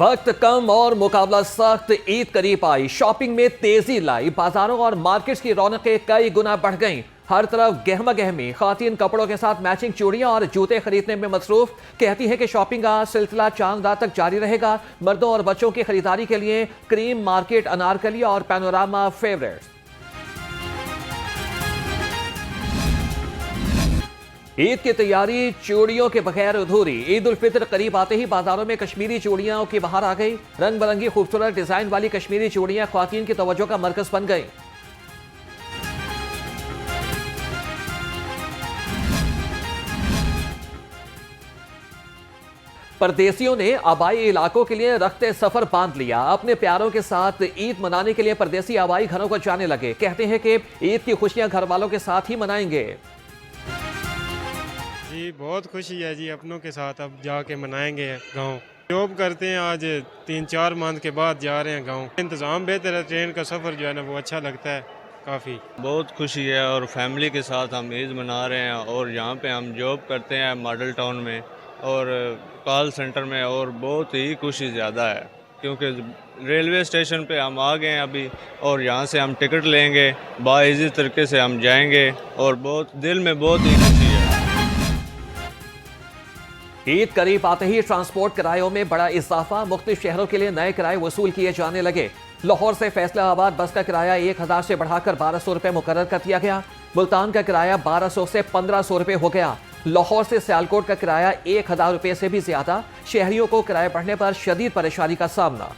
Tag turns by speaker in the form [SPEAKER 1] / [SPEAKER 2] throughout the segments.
[SPEAKER 1] वक्त कम और मुकाबला सख्त, ईद करीब आई, शॉपिंग में तेजी लाई, बाजारों और मार्केट्स की रौनकें कई गुना बढ़ गईं। हर तरफ गहमा गहमी, खातीन कपड़ों के साथ मैचिंग चूड़ियां और जूते खरीदने में मसरूफ। कहती है कि शॉपिंग का सिलसिला चांद रात तक जारी रहेगा। मर्दों और बच्चों की खरीदारी के लिए क्रीम मार्केट, अनारकली और पैनोरामा फेवरेट्स। ईद की तैयारी चूड़ियों के बगैर अधूरी। ईद उल फितर करीब आते ही बाजारों में कश्मीरी चूड़ियों की बहार आ गई। रंग बिरंगी खूबसूरत डिजाइन वाली कश्मीरी चूड़ियां ख्वातीन की तवज्जो का मरकज बन गई। परदेसियों ने आबाई इलाकों के लिए रखते सफर बांध लिया। अपने प्यारों के साथ ईद मनाने के लिए परदेसी आबाई घरों को जाने लगे। कहते हैं कि ईद की खुशियां घर वालों के साथ ही मनाएंगे।
[SPEAKER 2] जी बहुत खुशी है जी, अपनों के साथ अब जाके मनाएंगे गांव। जॉब करते हैं, आज 3-4 मंथ के बाद जा रहे हैं गांव। इंतज़ाम बेहतर है, ट्रेन का सफ़र जो है ना वो अच्छा लगता है काफ़ी।
[SPEAKER 3] बहुत खुशी है और फैमिली के साथ हम ईद मना रहे हैं। और यहाँ पे हम जॉब करते हैं मॉडल टाउन में और कॉल सेंटर में, और बहुत ही खुशी ज़्यादा है क्योंकि रेलवे स्टेशन पे हम आ गए हैं अभी और यहाँ से हम टिकट लेंगे, बाइज़ी तरीके से हम जाएंगे और बहुत दिल में बहुत ही खुशी है।
[SPEAKER 1] ईद करीब आते ही ट्रांसपोर्ट किरायों में बड़ा इजाफा। मुख्तलिफ शहरों के लिए नए किराए वसूल किए जाने लगे। लाहौर से फैसलाबाद बस का किराया 1000 से बढ़ाकर 1200 रुपये मुकर्रर कर दिया गया। मुल्तान का किराया 1200 से 1500 रुपये हो गया। लाहौर से सियालकोट का किराया 1000 रुपये से भी ज्यादा। शहरियों को किराए बढ़ने पर शदीद परेशानी का सामना।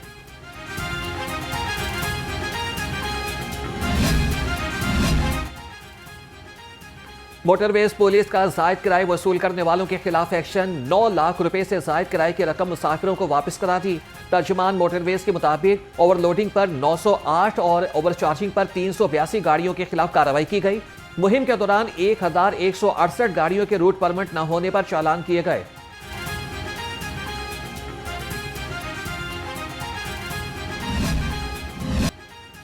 [SPEAKER 1] मोटरवेज पुलिस का जायद किराए वसूल करने वालों के खिलाफ एक्शन। 9 लाख रुपए से जायद किराए की रकम मुसाफिरों को वापस करा दी। तर्जुमान मोटरवेज के मुताबिक ओवरलोडिंग पर 908 और ओवरचार्जिंग पर 382 गाड़ियों के खिलाफ कार्रवाई की गई। मुहिम के दौरान 1168 गाड़ियों के रूट परमिट न होने पर चालान किए गए।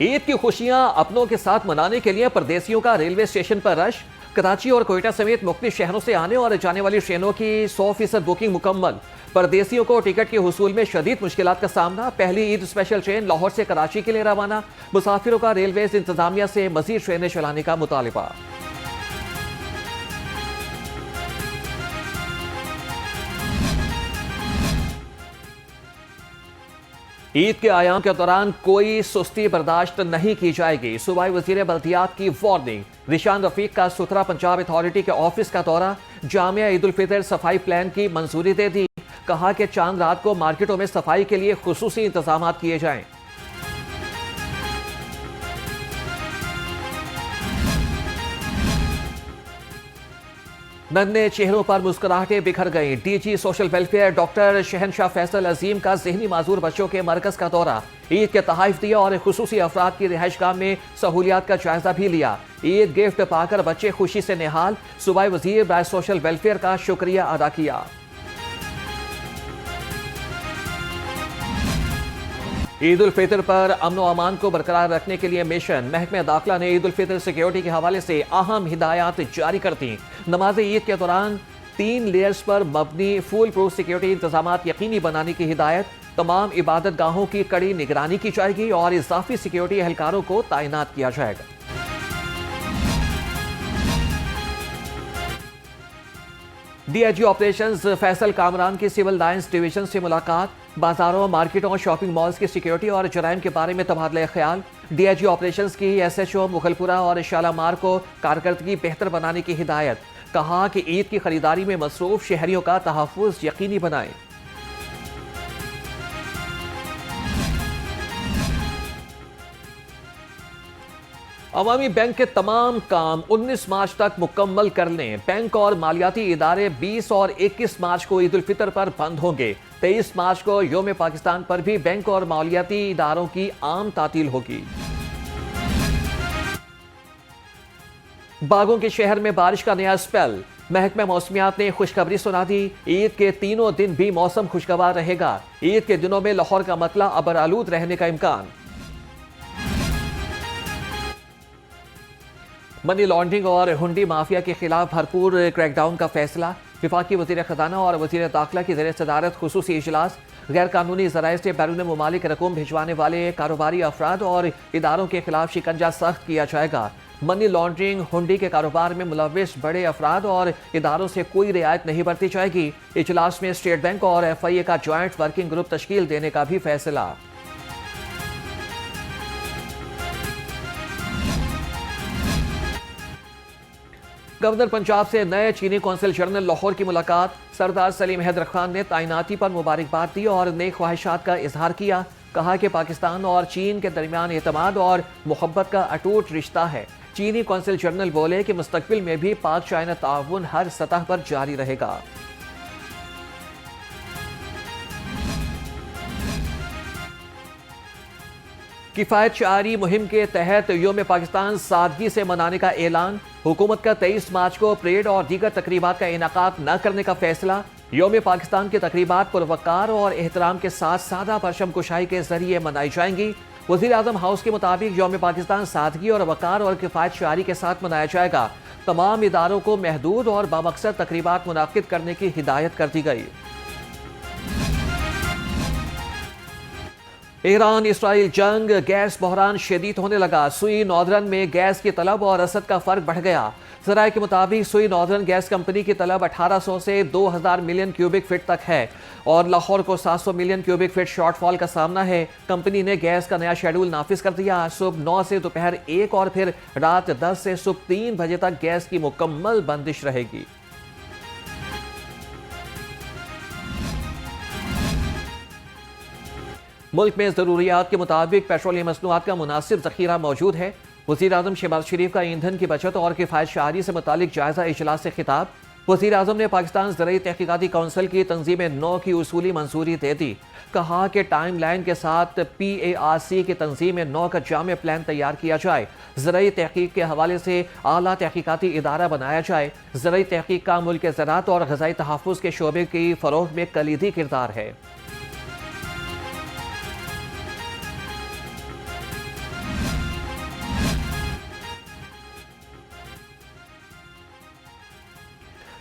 [SPEAKER 1] ईद की खुशियां अपनों के साथ मनाने के लिए परदेसियों का रेलवे स्टेशन पर रश। कराची और कोयटा समेत मुख्तलिफ शहरों से आने और जाने वाली ट्रेनों की 100% बुकिंग मुकम्मल। परदेसियों को टिकट के हुसूल में शदीद मुश्किलात का सामना। पहली ईद स्पेशल ट्रेन लाहौर से कराची के लिए रवाना। मुसाफिरों का रेलवे इंतजामिया से मजीद ट्रेनें चलाने का मुतालिबा। ईद के आयाम के दौरान कोई सुस्ती बर्दाश्त नहीं की जाएगी। सूबाई वजीर बल्दियात की वार्निंग। रिशान रफीक का सुथरा पंजाब अथॉरिटी के ऑफिस का दौरा। जामिया ईद उल फितर सफाई प्लान की मंजूरी दे दी। कहा कि चांद रात को मार्केटों में सफाई के लिए खुसूसी इंतजाम किए जाएं। नन्हे चेहरों पर मुस्कुराहटें बिखर गई। डीजी सोशल वेलफेयर डॉक्टर शहनशाह फैसल अजीम का ज़हनी माजूर बच्चों के मरकज का दौरा। ईद के तहाइफ दिया और खुसूसी अफराद की रिहाइशगाह में सहूलियात का जायजा भी लिया। ईद गिफ्ट पाकर बच्चे खुशी से निहाल। सूबाई वजीर बाय सोशल वेलफेयर का शुक्रिया अदा किया। ईद उल फितर पर अमन व अमान को बरकरार रखने के लिए मिशन। महकमे दाखिला ने ईद उल फितर सिक्योरिटी के हवाले से अहम हिदायत जारी कर दी। नमाज ईद के दौरान 3 लेयर्स पर मबनी फुल प्रूफ सिक्योरिटी इंतजाम यकीनी बनाने की हिदायत। तमाम इबादत गाहों की कड़ी निगरानी की जाएगी और इजाफी सिक्योरिटी एहलकारों को तैनात किया जाएगा। डीआईजी ऑपरेशंस फैसल कामरान की सिविल लाइंस डिवीजन से मुलाकात। बाजारों, मार्केटों और शॉपिंग मॉल्स की सिक्योरिटी और जराइम के बारे में तबादला ख्याल। डीआईजी ऑपरेशंस की एसएचओ मुगलपुरा और शालामार को कारकर्दगी बेहतर बनाने की हिदायत। कहा कि ईद की खरीदारी में मसरूफ शहरियों का तहफ़्फ़ुज़ यकीनी बनाएं। अवामी बैंक के तमाम काम 19 मार्च तक मुकम्मल कर लें। बैंक और मालियाती इदारे 20 और 21 मार्च को ईद उल फितर पर बंद होंगे। 23 मार्च को योम पाकिस्तान पर भी बैंक और मालियाती इदारों की आम तातील होगी। बागों के शहर में बारिश का नया स्पेल। महकमा मौसमियात ने खुशखबरी सुना दी। ईद के तीनों दिन भी मौसम खुशगवार रहेगा। ईद के दिनों में लाहौर का मतला अबर आलूद रहने का इम्कान। मनी लॉन्ड्रिंग और हुंडी माफिया के खिलाफ भरपूर क्रैकडाउन का फैसला। विफाकी वज़ीर ख़जाना और वज़ीर दाखिला की ज़ेर सदारत खुसूसी इजलास। गैर कानूनी ज़राए से बैरून मुमालिक रकूम भिजवाने वाले कारोबारी अफराद और इदारों के खिलाफ शिकंजा सख्त किया जाएगा। मनी लॉन्ड्रिंग, हुंडी के कारोबार में मुलविस बड़े अफराद और इदारों से कोई रियायत नहीं बरती जाएगी। इजलास में स्टेट बैंक और FIA का ज्वाइंट वर्किंग ग्रुप तश्कील देने का भी फैसला। गवर्नर पंजाब से नए चीनी कौंसिल जनरल लाहौर की मुलाकात। सरदार सलीम हैदर खान ने तैनाती पर मुबारकबाद दी और नेक ख्वाहिशात का इजहार किया। कहा कि पाकिस्तान और चीन के दरमियान एतमाद और मोहब्बत का अटूट रिश्ता है। चीनी कौंसिल जनरल बोले कि मुस्तकबिल में भी पाक चाइना ताउन हर सतह पर जारी रहेगा। किफायत शारी मुहिम के तहत योम पाकिस्तान सादगी से मनाने का ऐलान। हुकूमत का 23 मार्च को परेड और दीगर तकरीबात का इनेकाद न करने का फैसला। योम पाकिस्तान की तकरीबात पुरवकार और एहतराम के साथ सादा परचम कुशाई के जरिए मनाई जाएंगी। वज़ीर आज़म हाउस के मुताबिक योम पाकिस्तान सादगी और वकार और किफायत शारी के साथ मनाया जाएगा। तमाम इदारों को महदूद और बामकसद तकरीबात मुनाकिद करने की हिदायत कर दी गई। ईरान इसराइल जंग, गैस बहरान शदीद होने लगा। सुई नॉर्दर्न में गैस की तलब और रसद का फर्क बढ़ गया। ज़राए के मुताबिक सुई नॉर्दर्न गैस कंपनी की तलब 1800 से 2000 मिलियन क्यूबिक फीट तक है और लाहौर को 700 मिलियन क्यूबिक फीट शॉर्टफॉल का सामना है। कंपनी ने गैस का नया शेड्यूल नाफिज कर दिया। सुबह 9 से दोपहर 1 और फिर रात 10 से सुबह 3 बजे तक गैस की मुकम्मल बंदिश रहेगी। मुल्क में ज़रूरियात के मुताबिक पेट्रोलियम मसनूआत का मुनासिब ज़ख़ीरा मौजूद है। वज़ीर आज़म शहबाज शरीफ का ईंधन की बचत और किफ़ायत शारी से मुतालिक जायज़ा इजलास से खिताब। वज़ीर आज़म ने पाकिस्तान ज़राई तहक़ीक़ाती काउंसिल की तंज़ीम 9 की उसूली मंजूरी दे दी। कहा कि टाइम लाइन के साथ PARC की तंज़ीम 9 का जामे प्लान तैयार किया जाए। ज़राई तहक़ीक़ के हवाले से आला तहक़ीक़ाती इदारा बनाया जाए। ज़राई तहक़ीक़ का मुल्क के ज़राअत और ग़ज़ाई तहफ़्फ़ुज़ के शोबे की फ़रोग़ में कलीदी किरदार है।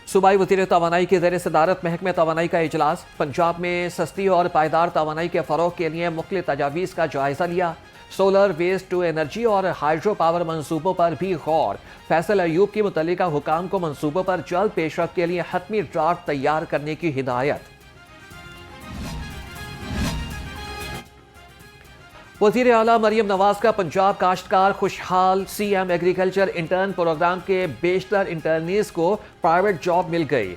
[SPEAKER 1] सूबाई वज़ीर तवानाई की ज़ेर सदारत महकमे तवानाई का इजलास। पंजाब में सस्ती और पायदार तवानाई के फ़रोग़ के लिए मुख्तलिफ़ तजावीज़ का जायज़ा लिया। सोलर, वेस्ट टू एनर्जी और हाइड्रो पावर मनसूबों पर भी गौर। फैसल अयूब की मुतल्लिका हुकाम को मनसूबों पर जल्द पेशरफ के लिए हतमी ड्राफ्ट तैयार करने की हिदायत। वज़ीर आला मरियम नवाज का पंजाब काश्तकार खुशहाल। CM एग्रीकल्चर इंटर्न प्रोग्राम के बेशतर इंटर्नीज को प्राइवेट जॉब मिल गई।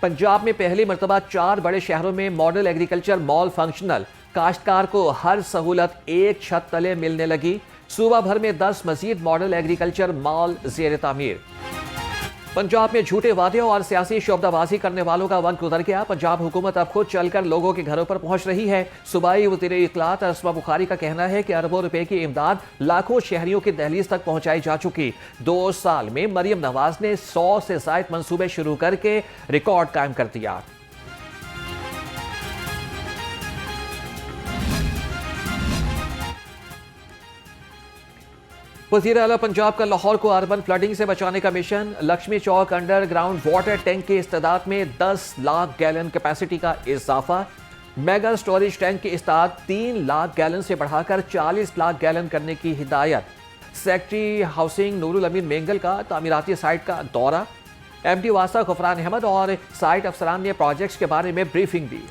[SPEAKER 1] पंजाब में पहली मरतबा 4 बड़े शहरों में मॉडल एग्रीकल्चर मॉल फंक्शनल। काश्तकार को हर सहूलत एक छत तले मिलने लगी। सूबा भर में 10 मजीद मॉडल एग्रीकल्चर मॉल ज़ेर तामीर। पंजाब में झूठे वादे और सियासी शोबदाबाजी करने वालों का वक्त गुजर गया। पंजाब हुकूमत अब खुद चलकर लोगों के घरों पर पहुंच रही है। सूबाई वज़ीर इत्तलात अस्मा बुखारी का कहना है कि अरबों रुपए की इमदाद लाखों शहरियों की दहलीज तक पहुंचाई जा चुकी। 2 साल में मरियम नवाज ने 100 से ज़ायद मंसूबे शुरू करके रिकॉर्ड कायम कर दिया। वज़ीर आला पंजाब का लाहौर को अर्बन फ्लडिंग से बचाने का मिशन। लक्ष्मी चौक अंडरग्राउंड वाटर टैंक की इस्तेदाद में 10 लाख गैलन कैपेसिटी का इजाफा। मेगा स्टोरेज टैंक की इस्तेदाद 3 लाख गैलन से बढ़ाकर 40 लाख गैलन करने की हिदायत। सेक्रेटरी हाउसिंग नूरुल अमीन मेंगल का तामीराती साइट का दौरा। MD वासा गफरान अहमद और साइट अफसरान ने प्रोजेक्ट्स के बारे में ब्रीफिंग दी।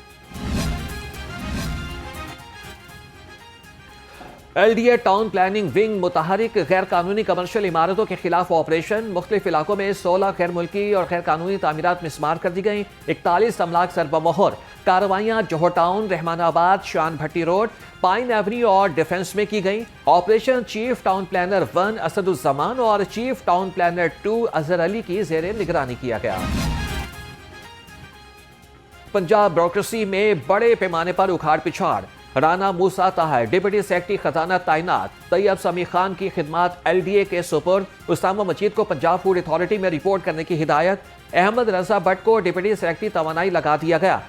[SPEAKER 1] LDA टाउन प्लानिंग विंग मुतहरिक गैर कानूनी कमर्शियल इमारतों के खिलाफ ऑपरेशन। मुख्तलिफ इलाकों में 16 गैर मुल्की और गैर कानूनी तामीरात मिस्मार कर दी गई। 41 अमलाक सरबमोहर। कार्रवाइयाँ जोहर town, Rahmanabad, Shan Bhatti road, pine avenue और डिफेंस में की गई। Operation chief town planner 1 Asaduzzaman और chief town planner 2 Azhar Ali की ज़ेरे निगरानी किया गया। पंजाब ब्यूरोक्रेसी में बड़े पैमाने पर उखाड़ पिछाड़। राना मूसा ताहिर डिप्टी सेक्रेटरी खजाना तैनात। तैयब समी खान की खिदमात LDA के सुपुर्द। उसामा मजीद को पंजाब फूड अथॉरिटी में रिपोर्ट करने की हिदायत। अहमद रजा भट्ट को डिप्टी सेक्रेटरी तवानाई लगा दिया गया।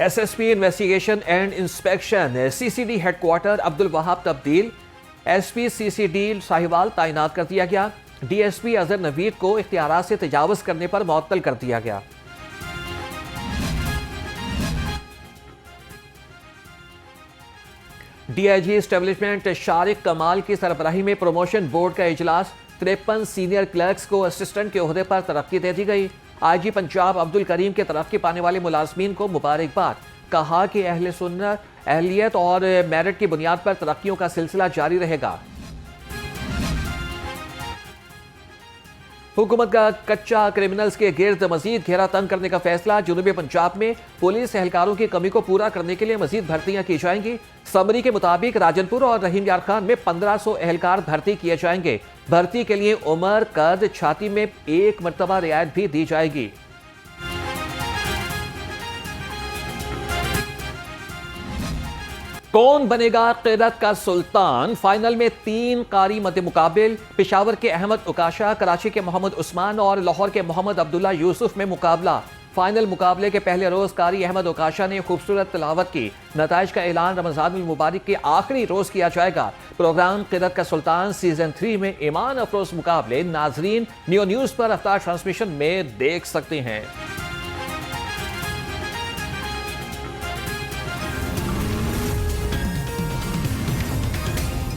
[SPEAKER 1] SSP investigation and inspection CCD headquarter Abdul Wahab तब्दील। एसपी सीसीडी साहिवाल तैनात कर दिया गया। डीएसपी अजहर नवीद को इख्तियारात से तजावुज करने पर मुअत्तल कर दिया गया। डीआईजी एस्टेब्लिशमेंट शारिक कमाल की सरबराही में प्रमोशन बोर्ड का इजलास। 53 सीनियर क्लर्क्स को असिस्टेंट के ओहदे पर तरक्की दे दी गई। आईजी पंजाब अब्दुल करीम के तरक्की पाने वाले मुलाजमीन को मुबारकबाद। कहा कि अहले सुन्नत अहलियत और मेरिट की बुनियाद पर तरक्कियों का सिलसिला जारी रहेगा। हुकूमत का कच्चा क्रिमिनल्स के गिर्द मजीद घेरा तंग करने का फैसला। जनूबी पंजाब में पुलिस एहलकारों की कमी को पूरा करने के लिए मजीद भर्तियां की जाएंगी। समरी के मुताबिक राजनपुर और रहीम यार खान में 1500 एहलकार भर्ती किए जाएंगे। भर्ती के लिए उम्र, कद, छाती में 1 मरतबा रियायत भी दी जाएगी। कौन बनेगा क़िरत का सुल्तान? फाइनल में 3 कारी मद मुकाबिल। पेशावर के अहमद उकाशा, कराची के मोहम्मद उस्मान और लाहौर के मोहम्मद अब्दुल्ला यूसुफ में मुकाबला। फाइनल मुकाबले के पहले रोज कारी अहमद उकाशा ने खूबसूरत तिलावत की। नताइज का ऐलान रमजान मुबारक के आखिरी रोज किया जाएगा। प्रोग्राम क़िरत का सुल्तान सीजन 3 में ईमान अफरोज मुकाबले नाजरीन नियो न्यूज पर अफ्तार ट्रांसमिशन में देख सकते हैं।